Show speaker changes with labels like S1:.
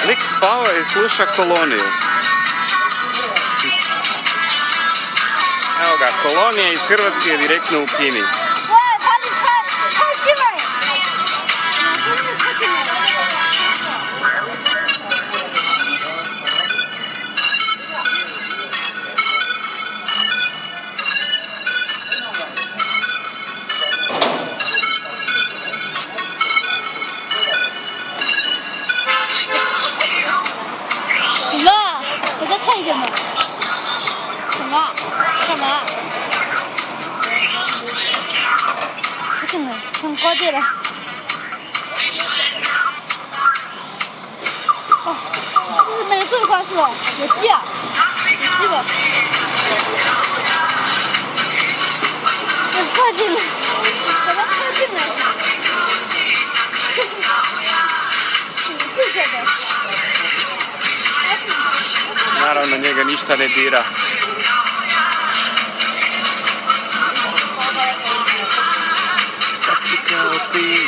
S1: Lik spava i sluša koloniju. Evo ga, kolonija iz Hrvatske je direktno u Kini.
S2: 很高点了。哦，这是哪个做法是吧？有鸡啊，有鸡吧？我靠近了，把它靠近了。谢谢的。
S1: Naravno njega ništa ne dira. Kao ti.